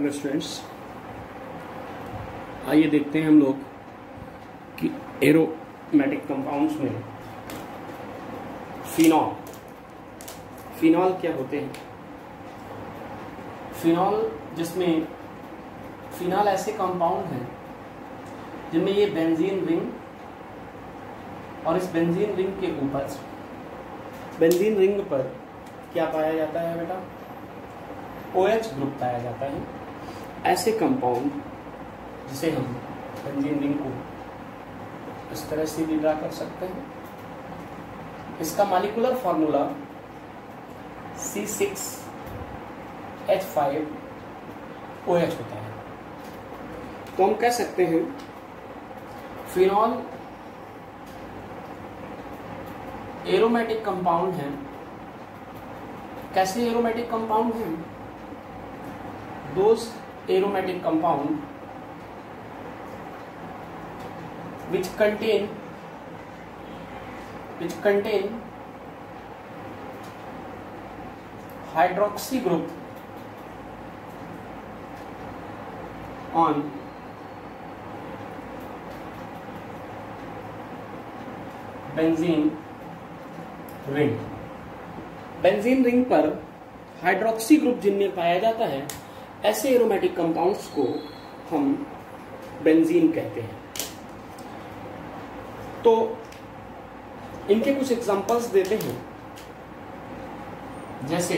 Hello students, आइए देखते हैं हम लोग कि एरोमेटिक कंपाउंड्स में फिनॉल क्या होते हैं। जिसमें फिनॉल ऐसे कंपाउंड हैं जिनमें ये बेंजीन रिंग और इस बेंजीन रिंग के ऊपर बेंजीन रिंग पर क्या पाया जाता है बेटा, OH ग्रुप पाया जाता है। ऐसे कंपाउंड जिसे हम बेंजीन रिंग को इस तरह से भी ड्रा कर सकते हैं। इसका मॉलिक्यूलर फार्मूला C6H5OH होता है। तो हम कह सकते हैं फिनॉल एरोमेटिक कंपाउंड है। कैसे एरोमेटिक कंपाउंड हैं? Those aromatic compound which contain hydroxy group on benzene ring। Benzene ring पर हाइड्रोक्सी ग्रुप जिनमें पाया जाता है, ऐसे एरोमेटिक कंपाउंड्स को हम बेंजीन कहते हैं। तो इनके कुछ एग्जांपल्स देते हैं। जैसे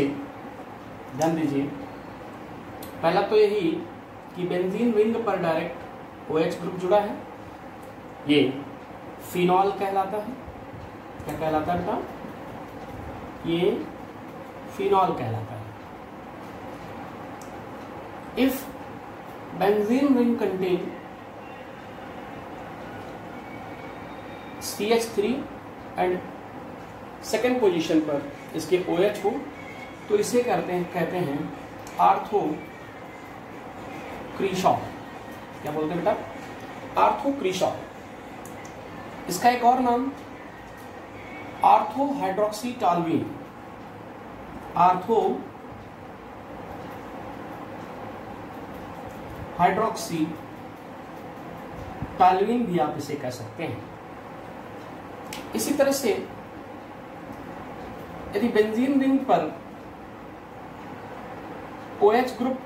ध्यान दीजिए, पहला तो यही कि बेंजीन रिंग पर डायरेक्ट OH ग्रुप जुड़ा है, ये फिनॉल कहलाता है। क्या कहलाता है बेटा? ये फिनॉल कहलाता है। If benzene ring contain CH3 and second position पर इसके OH हो तो इसे कहते हैं आर्थोक्रीशॉल। क्या बोलते हैं बेटा? आर्थोक्रीशॉल। इसका एक और नाम आर्थोहाइड्रोक्सीटालवीन। हाइड्रोक्सीटालवीन भी आप इसे कह सकते हैं। इसी तरह से यदि बेंजीन रिंग पर OH ग्रुप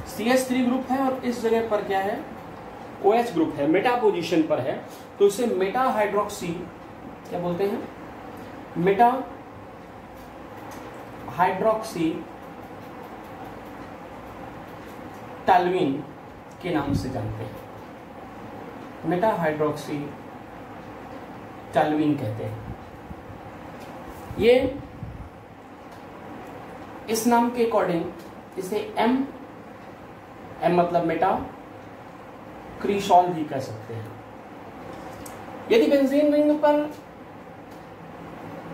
CH3 ग्रुप है और इस जगह पर क्या है, OH ग्रुप है, मेटा पोजीशन पर है, तो इसे मेटा हाइड्रोक्सी क्या बोलते हैं? मेटा हाइड्रोक्सी टालवीन के नाम से जानते हैं। मेटा हाइड्रोक्सी टालवीन कहते हैं। ये इस नाम के अकॉर्डिंग इसे M मतलब मेटा क्रीशॉल भी कह सकते हैं। यदि बेंजीन रिंग पर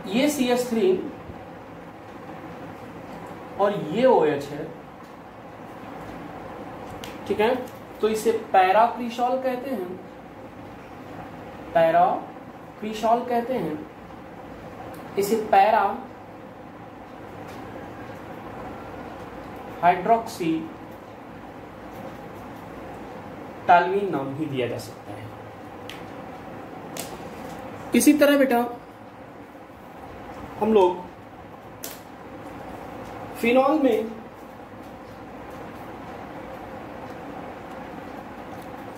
ये CH3 और ये OH है, ठीक है, तो इसे पैराक्रीशॉल कहते हैं। पैराक्रीशॉल कहते हैं। इसे पैरा हाइड्रोक्सी टालवीन नाम भी दिया जा सकता है। इसी तरह बेटा हम लोग फिनॉल में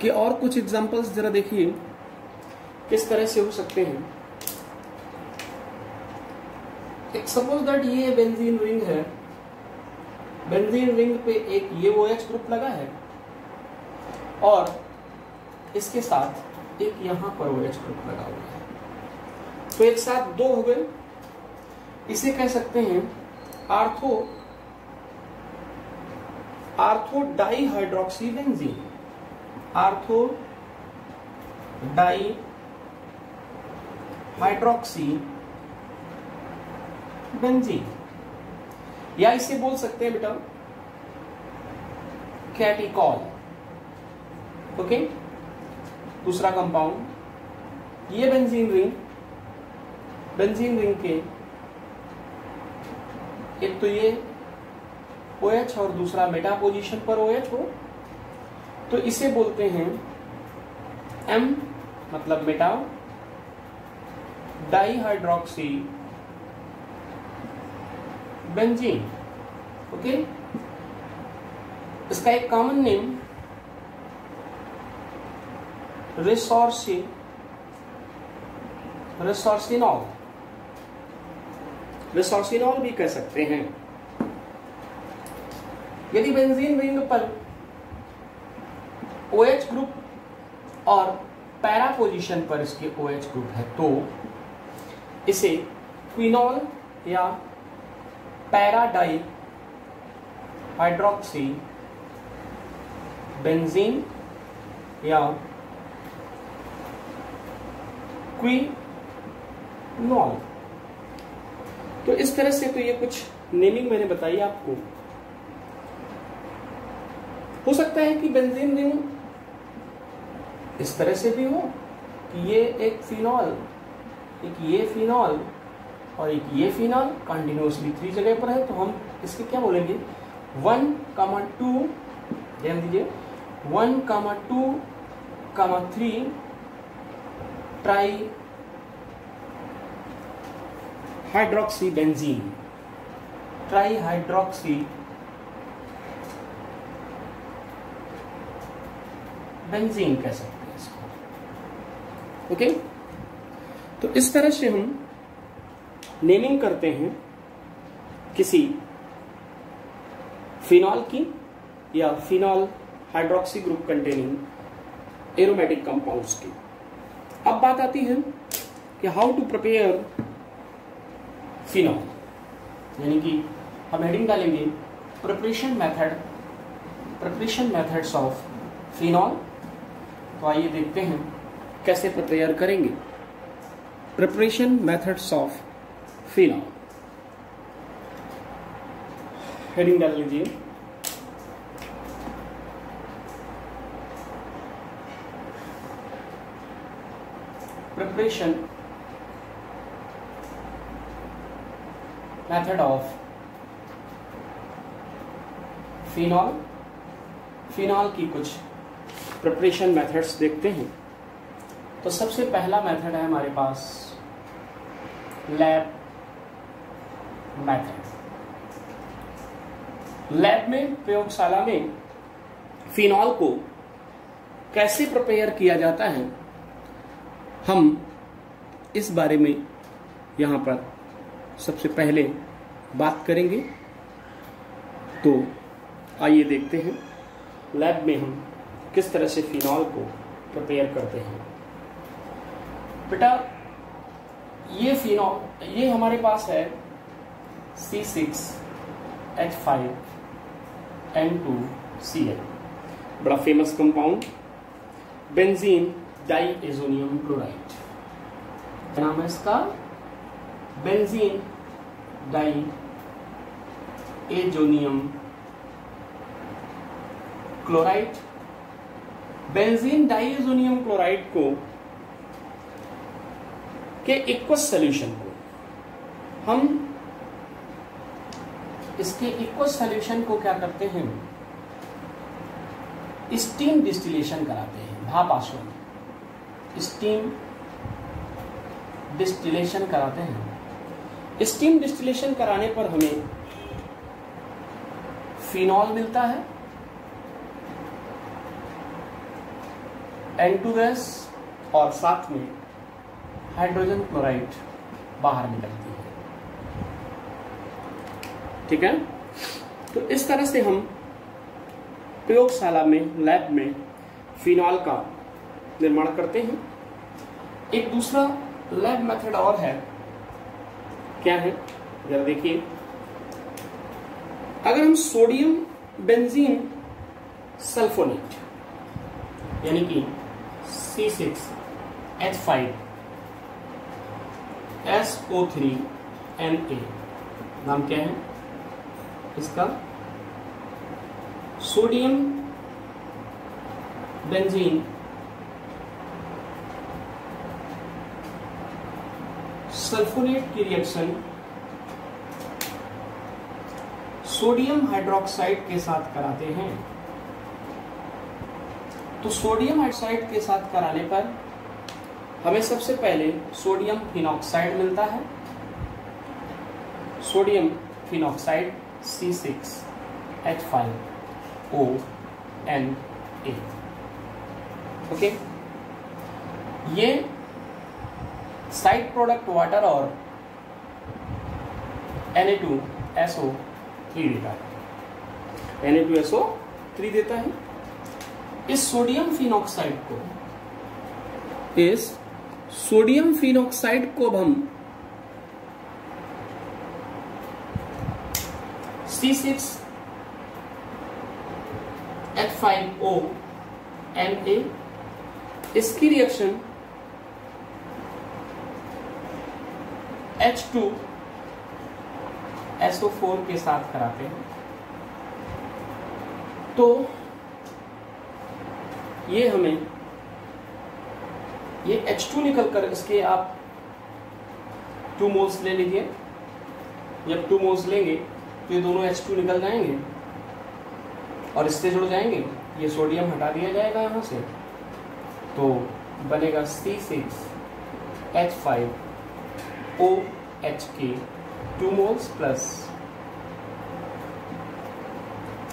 कि और कुछ एग्जांपल्स जरा देखिए किस तरह से हो सकते हैं। एक सपोज दैट ये बेंजीन रिंग है, बेंजीन रिंग पे एक ये OH ग्रुप लगा है और इसके साथ एक यहां पर OH ग्रुप लगा हुआ है, तो एक साथ दो हो गए। इसे कह सकते हैं ortho di hydroxy benzene. Ortho di hydroxy benzene, या इसे बोल सकते हैं बेटा कैटिकॉल। ओके, दूसरा कंपाउंड ये बेंजीन रिंग के एक तो ये OH और दूसरा मेटा पोजीशन पर OH हो तो इसे बोलते हैं M मतलब मेटा डाइहाइड्रोक्सी बेंजीन। ओके, इसका एक कॉमन नेम रिसोर्सिनॉल भी कह सकते हैं। यदि बेंजीन रिंग पर OH ग्रुप और पैरा पोजीशन पर इसके OH ग्रुप है तो इसे क्विनॉल या पैरा डाई हाइड्रोक्सी बेंजीन या क्विनॉल। तो इस तरह से तो ये कुछ नेमिंग मैंने बताई आपको। हो सकता है कि बेंजीन रिंग इस तरह से भी हो कि ये एक फिनॉल, एक ये फिनॉल और एक ये फिनॉल कंटिन्यूसली 3 जगह पर है, तो हम इसके क्या बोलेंगे 1,2, ध्यान दीजिए 1,2,3 try hydroxy benzene, try hydroxy benzene कह सकते हैं इसको। ओके, तो इस तरह से हम नेमिंग करते हैं किसी फिनॉल की या phenol hydroxy group containing aromatic compounds की। अब बात आती है कि हाउ टू प्रिपेयर फिनॉल, यानी कि हम हेडिंग डालेंगे प्रिपरेशन मेथड्स ऑफ फिनॉल। तो आइए देखते हैं कैसे प्रिपेयर करेंगे preparation methods of phenol. Heading डाल लीजिए preparation method of phenol. Phenol की कुछ प्रिपरेशन मेथड्स देखते हैं। तो सबसे पहला मेथड है हमारे पास लैब मेथड। लैब में, प्रयोगशाला में फिनॉल को कैसे प्रिपेयर किया जाता है हम इस बारे में यहाँ पर सबसे पहले बात करेंगे। तो आइए देखते हैं लैब में हम किस तरह से फिनॉल को प्रिपेयर करते हैं। बेटा ये फिनॉल, ये हमारे पास है C6H5N2Cl, बड़ा famous compound benzene diazonium chloride. क्या नाम है इसका? Benzene diazonium chloride. Benzene diazonium chloride को के एक्वस सॉल्यूशन को हम इसके एक्वस सॉल्यूशन को क्या करते हैं, स्टीम डिस्टिलेशन कराते हैं, भाप आसवन, स्टीम डिस्टिलेशन कराते हैं। स्टीम डिस्टिलेशन कराने पर हमें फिनॉल मिलता है, N2 गैस और साथ में हाइड्रोजन क्लोराइड बाहर निकलती है। ठीक है, तो इस तरह से हम प्रयोगशाला में, लैब में फिनॉल का निर्माण करते हैं। एक दूसरा लैब मेथड और है, क्या है जरा देखिए। अगर हम सोडियम बेंजीन सल्फोनेट यानी कि C6H5SO3Na, नाम क्या है इसका, सोडियम बेंजीन सल्फोनेट की रिएक्शन सोडियम हाइड्रोक्साइड के साथ कराते हैं तो सोडियम हाइड्रोक्साइड के साथ कराने पर हमें सबसे पहले सोडियम फिनॉक्साइड मिलता है, सोडियम फिनॉक्साइड C6H5ONA। ओके, ये साइड प्रोडक्ट वाटर और Na2SO3 देता है, Na2SO3 देता है। इस सोडियम फिनॉक्साइड को अब हम C6H5ONA, इसकी रिएक्शन H2SO4 के साथ कराते हैं तो ये हमें ये H2 निकल कर, इसके आप 2 मोल्स ले लीजिए। जब 2 मोल्स लेंगे तो ये दोनों H2 निकल जाएंगे और इससे जुड़ जाएंगे, ये सोडियम हटा दिया जाएगा यहाँ से, तो बनेगा C6H5OH के 2 मोल्स प्लस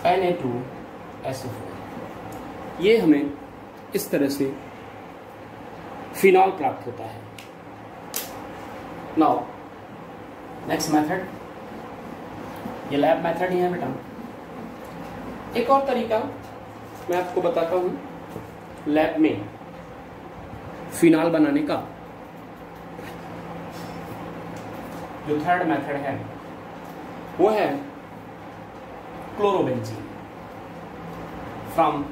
Na2SO4। ये हमें इस तरह से फिनॉल प्राप्त होता है। नाउ नेक्स्ट मेथड, ये लैब मेथड ही है बेटा। एक और तरीका मैं आपको बताता हूं लैब में फिनॉल बनाने का। जो थर्ड मेथड है वो है क्लोरोबेंजीन फ्रॉम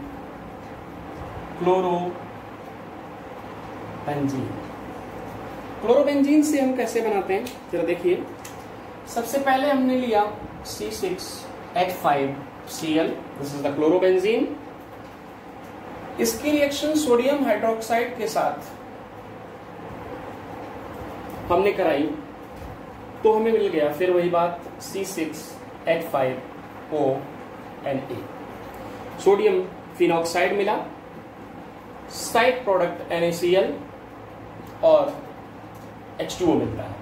क्लोरोबेंजीन से हम कैसे बनाते हैं जरा देखिए। सबसे पहले हमने लिया C6H5Cl, this is the chlorobenzene. इसकी रिएक्शन सोडियम हाइड्रोक्साइड के साथ हमने कराई तो हमें मिल गया फिर वही बात C6H5ONA। सोडियम फिनॉक्साइड मिला, साइड प्रोडक्ट NaCl और H2O मिलता है।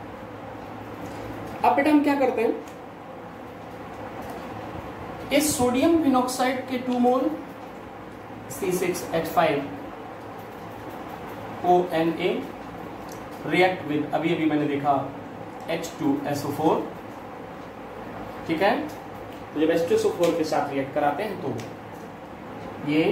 अब बेटा हम क्या करते हैं, इस सोडियम फिनॉक्साइड के 2 मोल C6H5ONA रिएक्ट विद, अभी अभी मैंने देखा, H2SO4। ठीक है, तो जब H2SO4 के साथ रिएक्ट कराते हैं तो ये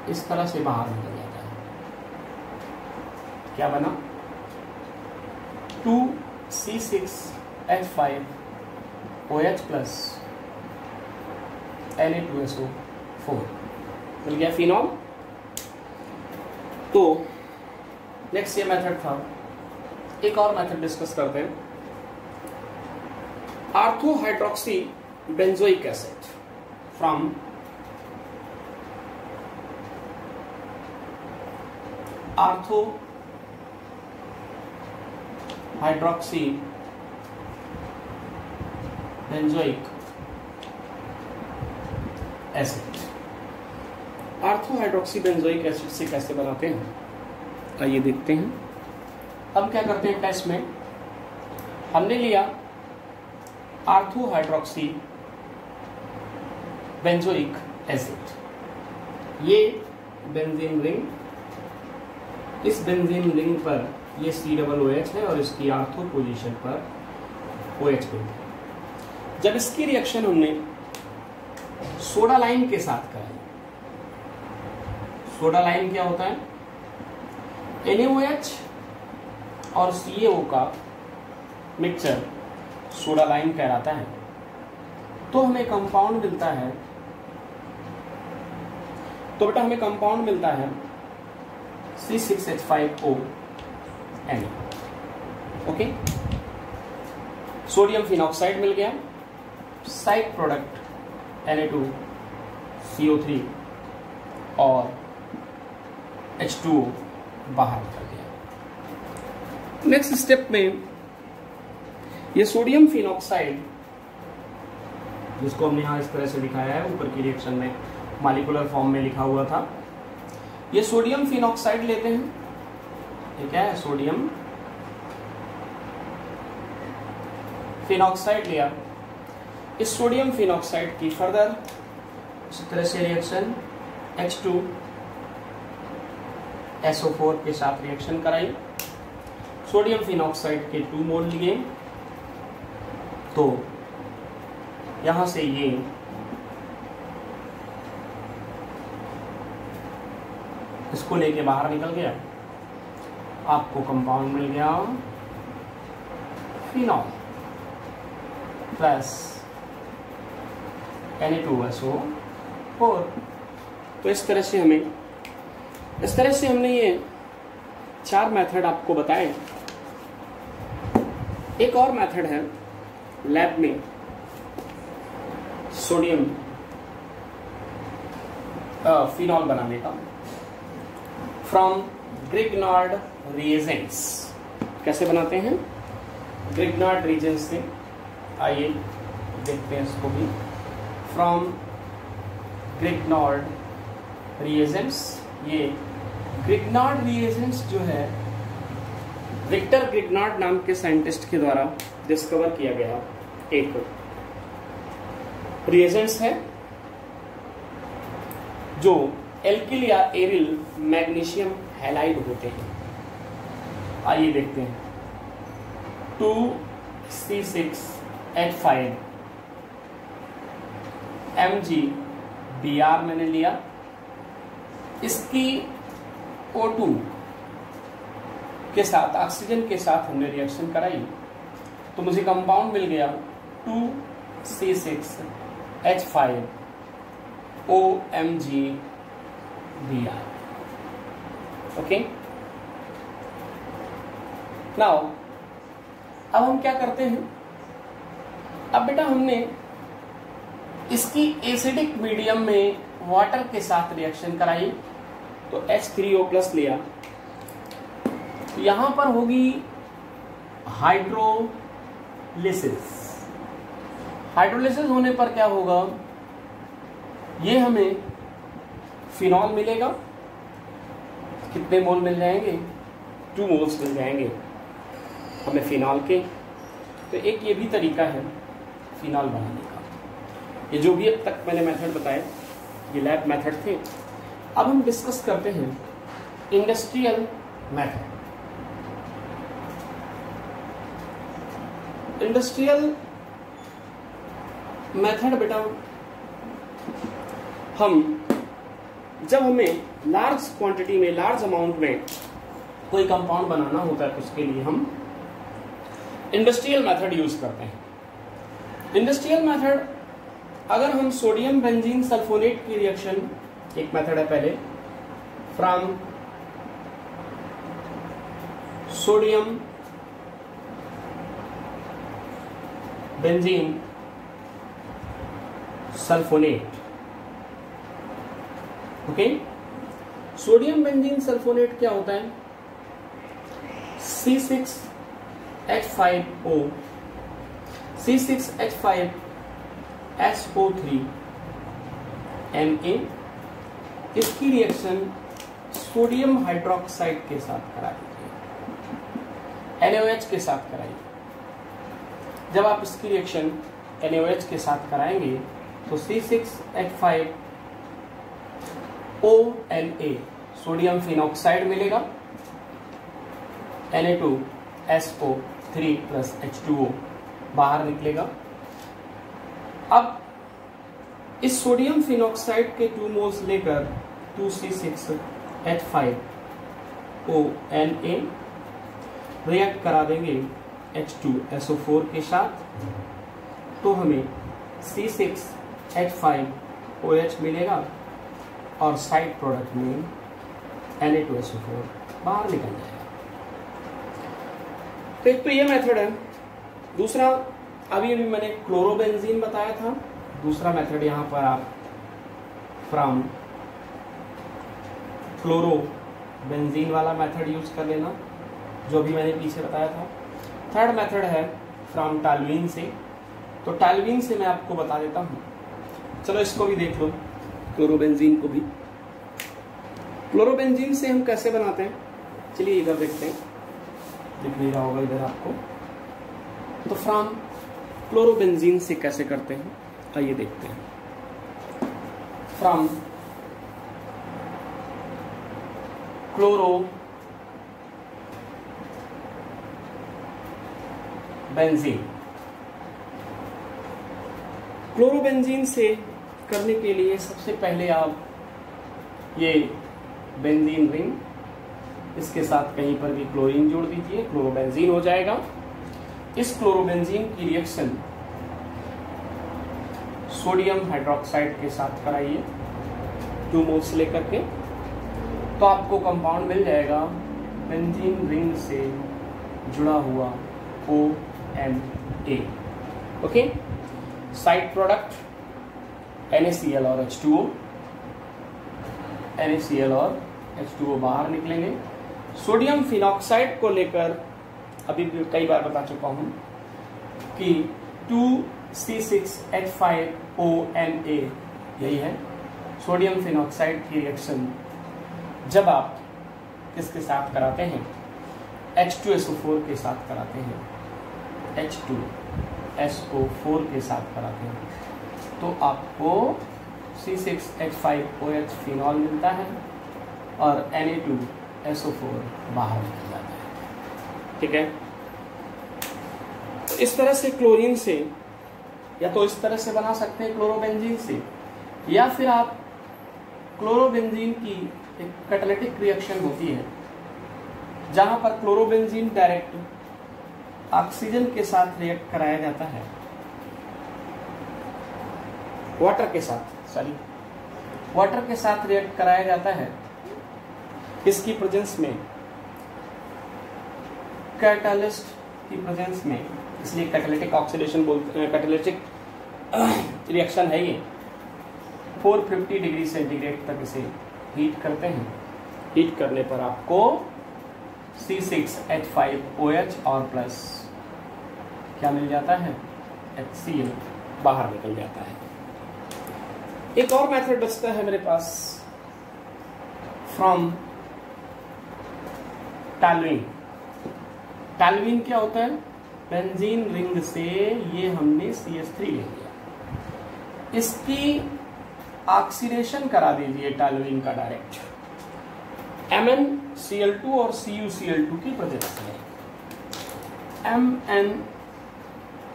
इस तरह से बाहर निकल जाता है। क्या बना, 2C6H5OH प्लस Na2SO4 मिल गया फिनॉल। तो नेक्स्ट ये मेथड था। एक और मेथड डिस्कस करते हैं, ortho hydroxy benzoic acid from ortho hydroxy benzoic acid. Ortho hydroxy benzoic acid से कैसे बनाते हैं आइए देखते हैं। अब क्या करते हैं, टेस्ट में हमने लिया आर्थो हाइड्रोक्सी बेंजोइक एसिड, ये बेंजीन रिंग, इस बेंजीन रिंग पर ये COOH है और इसकी आर्थो पोजीशन पर OH है। जब इसकी रिएक्शन हमने सोडा लाइम के साथ कराई, सोडा लाइम क्या होता है, NaOH और CaO का मिक्सचर सोडा लाइम कहलाता है, तो हमें कंपाउंड मिलता है। तो बेटा हमें कंपाउंड मिलता है C6H5ONA। ओके, सोडियम फिनॉक्साइड मिल गया, साइड प्रोडक्ट Na2CO3 और H2O बाहर निकल गया। नेक्स्ट स्टेप में ये सोडियम फिनॉक्साइड, जिसको हमने यहाँ इस तरह से दिखाया है, ऊपर की रिएक्शन में मॉलिक्यूलर फॉर्म में लिखा हुआ था, ये सोडियम फिनॉक्साइड लेते हैं। ये क्या है? सोडियम फिनॉक्साइड लिया। इस सोडियम फिनॉक्साइड की फर्दर इस तरह से रिएक्शन H2SO4 के साथ रिएक्शन कराई। सोडियम फिनॉक्साइड के 2 मोल लिए, तो यहां से ये इसको लेके बाहर निकल गया, आपको कंपाउंड मिल गया फिनॉल प्लस Na2SO4। तो इस तरह से हमने ये 4 मेथड आपको बताए। एक और मेथड है लैब में सोडियम फिनॉल बनाने का, फ्रॉम ग्रिग्नार्ड रिएजेंट्स। कैसे बनाते हैं? ग्रिग्नार्ड रिएजेंट्स से, आइए देखते हैं इसको भी। फ्रॉम ग्रिग्नार्ड रिएजेंट्स, ये ग्रिग्नार्ड रिएजेंट्स जो है विक्टर ग्रिग्नार्ड नाम के साइंटिस्ट के द्वारा डिस्कवर किया गया एक रिएजेंट्स है, जो एल्किल या एरिल मैग्नीशियम हैलाइड होते हैं। आइए देखते हैं। 2C6H5 MgBr मैंने लिया, इसकी O2 के साथ, ऑक्सीजन के साथ हमने रिएक्शन कराई, तो मुझे कंपाउंड मिल गया 2C6H5OMgBr। ओके, नाउ अब हम क्या करते हैं? अब बेटा हमने इसकी एसिडिक मीडियम में वाटर के साथ रिएक्शन कराई, तो H3O+ लिया। यहां पर होगी हाइड्रोलिसिस। हाइड्रोलिसिस होने पर क्या होगा? ये हमें फिनॉल मिलेगा। कितने मोल मिल जाएंगे? 2 मोल्स मिल जाएंगे हमें फिनॉल के। तो एक ये भी तरीका है फिनॉल बनाने का। ये जो भी अब तक मैंने मेथड बताए, ये लैब मेथड थे। अब हम डिस्कस करते हैं इंडस्ट्रियल मेथड। इंडस्ट्रियल मेथड बेटा, जब हमें लार्ज क्वांटिटी में, लार्ज अमाउंट में कोई कंपाउंड बनाना होता है, तो उसके लिए हम इंडस्ट्रियल मेथड यूज करते हैं। इंडस्ट्रियल मेथड, अगर हम सोडियम बेंजीन सल्फोनेट की रिएक्शन, एक मेथड है पहले, from sodium benzene sulphonate. Okay, sodium benzene sulphonate क्या होता है? C6H5O, C6H5SO3 Na, इसकी रिएक्शन सोडियम हाइड्रोक्साइड के साथ कराई, NaOH के साथ कराई। जब आप इसकी रिएक्शन NaOH के साथ कराएंगे तो C6H5ONa सोडियम फिनॉक्साइड मिलेगा, Na2SO3 प्लस H2O बाहर निकलेगा। अब इस सोडियम फिनॉक्साइड के 2 मोल्स लेकर 2C6H5ONa रिएक्ट करा देंगे H2SO4 के साथ, तो हमें C6H5OH मिलेगा और साइड प्रोडक्ट में Na2SO4 बाहर निकल जाएगा। तो एक तो ये मेथड है। दूसरा, अभी मैंने क्लोरोबेंजीन बताया था। दूसरा मेथड यहाँ पर आप फ्रॉम फ्लोरो बेंजीन वाला मेथड यूज कर लेना, जो भी मैंने पीछे बताया था। थर्ड मेथड है फ्रॉम टॉल्यूइन से। तो टॉल्यूइन से मैं आपको बता देता हूँ, चलो इसको भी देख लो, क्लोरोबेंजीन को भी। क्लोरोबेंजीन से हम कैसे बनाते हैं, चलिए इधर देखते हैं, दिख नहीं रहा होगा इधर आपको। तो फ्रॉम क्लोरोबेंजीन से कैसे करते हैं, आइए देखते हैं। फ्रॉम क्लोरोबेंजीन, क्लोरोबेंजीन से करने के लिए सबसे पहले आप ये बेंजीन रिंग, इसके साथ कहीं पर भी क्लोरीन जोड़ दीजिए, क्लोरोबेंजीन हो जाएगा। इस क्लोरोबेंजीन की रिएक्शन सोडियम हाइड्रोक्साइड के साथ कराइए 2 मोल्स लेकर के, तो आपको कंपाउंड मिल जाएगा बेंजीन रिंग से जुड़ा हुआ ONA। Okay, side product NaCl और H2O, NaCl और H2O बाहर निकलेंगे। सोडियम फिनॉक्साइड को लेकर अभी भी कई बार बता चुका हूं कि 2C6H5ONA यही है सोडियम फिनॉक्साइड की रिएक्शन। जब आप किसके साथ कराते हैं, H2SO4 के साथ कराते हैं, H2SO4 के साथ कराते हैं, तो आपको C6H5OH फिनॉल मिलता है और Na2SO4 बाहर निकल जाता है। ठीक है, तो इस तरह से क्लोरीन से, या तो इस तरह से बना सकते हैं क्लोरोबेंजीन से, या फिर आप क्लोरोबेंजीन की एक कैटालिटिक रिएक्शन होती है जहां पर क्लोरोबेंजीन डायरेक्ट ऑक्सीजन के साथ रिएक्ट कराया जाता है, वाटर के साथ रिएक्ट कराया जाता है। इसकी प्रेजेंस में, कैटालिस्ट की प्रेजेंस में, इसलिए कैटालिटिक ऑक्सीडेशन बोलते हैं, कैटालिटिक रिएक्शन है ये। 450 डिग्री सेंटीग्रेड तक इसे हीट करते हैं। हीट करने पर आपको C6H5OH और प्लस क्या मिल जाता है, HCl बाहर निकल जाता है। एक और मेथड बचता है मेरे पास फ्रॉम टॉल्यूइन। टॉल्यूइन क्या होता है, बेंजीन रिंग से ये हमने CH3 ले लिया, इसकी ऑक्सीडेशन करा दीजिए टॉल्यूइन का डायरेक्ट MnCl2 और CuCl2 की प्रेजेंस में।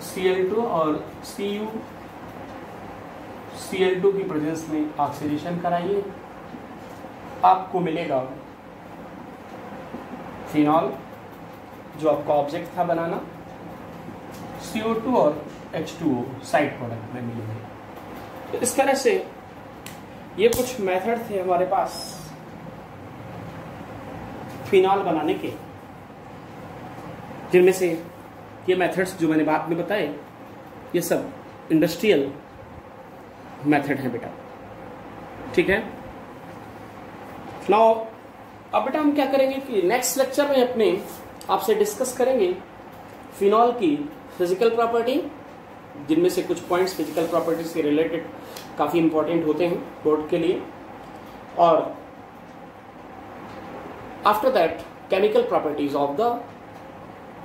MnCl2 और CuCl2 की प्रेजेंस में ऑक्सीडेशन कराइए, आपको मिलेगा फिनॉल, जो आपका ऑब्जेक्ट था बनाना। CO2 और H2O साइड प्रोडक्ट में मिलेंगे। तो इस तरह से ये कुछ मेथड थे हमारे पास फिनॉल बनाने के, जिनमें से ये मेथड्स जो मैंने बाद में बताए, ये सब इंडस्ट्रियल मेथड है बेटा। ठीक है, नाउ अब बेटा हम क्या करेंगे कि नेक्स्ट लेक्चर में अपने आपसे डिस्कस करेंगे फिनॉल की फिजिकल प्रॉपर्टी, जिनमें से कुछ पॉइंट्स फिजिकल प्रॉपर्टी से रिलेटेड काफी इंपॉर्टेंट होते हैं बोर्ड के लिए, और after that chemical properties of the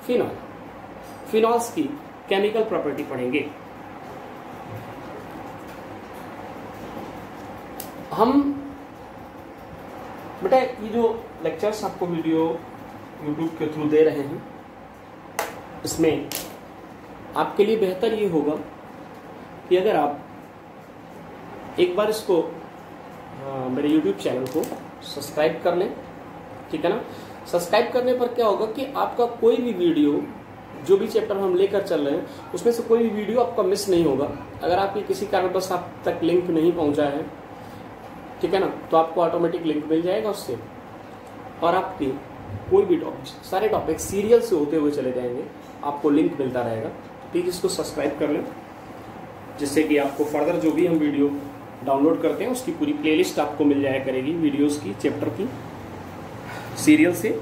phenol, phenols की केमिकल प्रॉपर्टी पढ़ेंगे। हम बेटा ये जो लेक्चर्स आपको वीडियो यूट्यूब के थ्रू दे रहे हैं, इसमें आपके लिए बेहतर ये होगा कि अगर आप एक बार इसको मेरे यूट्यूब चैनल को सब्सक्राइब कर लें। ठीक है ना, सब्सक्राइब करने पर क्या होगा कि आपका कोई भी वीडियो, जो भी चैप्टर हम लेकर चल रहे हैं, उसमें से कोई भी वीडियो आपका मिस नहीं होगा। अगर आपकी किसी कारणवश आप तक लिंक नहीं पहुंचा है, ठीक है ना, तो आपको ऑटोमेटिक लिंक मिल जाएगा उससे, और आपकी कोई भी टॉपिक, सारे टॉपिक सीरियल से होते हुए चले जाएंगे, आपको लिंक मिलता रहेगा। प्लीज इसको सब्सक्राइब कर लें, जिससे कि आपको फर्दर जो भी हम वीडियो डाउनलोड करते हैं उसकी पूरी प्लेलिस्ट आपको मिल जाया करेगी वीडियोस की, चैप्टर की, सीरियल से,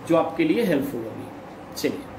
जो आपके लिए हेल्पफुल होगी। चलिए।